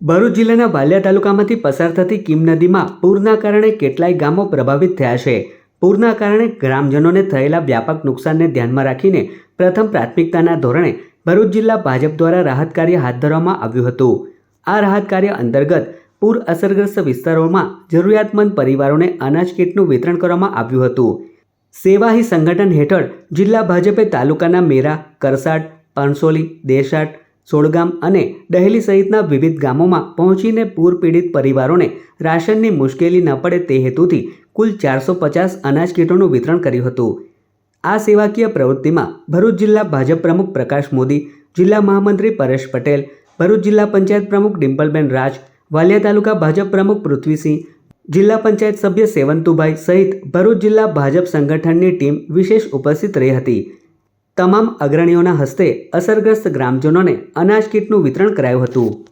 ભરૂચ જિલ્લાના ભાલિયા તાલુકામાંથી પસાર થતી કીમ નદીમાં પૂરના કારણે કેટલાય ગામો પ્રભાવિત થયા છે। પૂરના કારણે ગ્રામજનોને થયેલા વ્યાપક નુકસાનને ધ્યાનમાં રાખીને પ્રથમ પ્રાથમિકતાના ધોરણે ભરૂચ જિલ્લા ભાજપ દ્વારા રાહત કાર્ય હાથ ધરવામાં આવ્યું હતું। આ રાહત કાર્ય અંતર્ગત પૂર અસરગ્રસ્ત વિસ્તારોમાં જરૂરિયાતમંદ પરિવારોને અનાજ કીટનું વિતરણ કરવામાં આવ્યું હતું। સેવા હી સંગઠન હેઠળ જિલ્લા ભાજપે તાલુકાના મેરા, કરસાડ, પાણસોલી, દેશાટ, સોળગામ અને ડહેલી સહિતના વિવિધ ગામોમાં પહોંચીને પૂર પીડિત પરિવારોને રાશનની મુશ્કેલી ન પડે તે હેતુથી કુલ 450 અનાજ કીટોનું વિતરણ કર્યું હતું। આ સેવાકીય પ્રવૃત્તિમાં ભરૂચ જિલ્લા ભાજપ પ્રમુખ પ્રકાશ મોદી, જિલ્લા મહામંત્રી પરેશ પટેલ, ભરૂચ જિલ્લા પંચાયત પ્રમુખ ડિમ્પલબેન રાજ, વાલિયા તાલુકા ભાજપ પ્રમુખ પૃથ્વીસિંહ, જિલ્લા પંચાયત સભ્ય સેવંતુભાઈ સહિત ભરૂચ જિલ્લા ભાજપ સંગઠનની ટીમ વિશેષ ઉપસ્થિત રહી હતી। તમામ અગ્રણીઓના હસ્તે અસરગ્રસ્ત ગ્રામજનોને અનાજ કીટનું વિતરણ કરાયું હતું।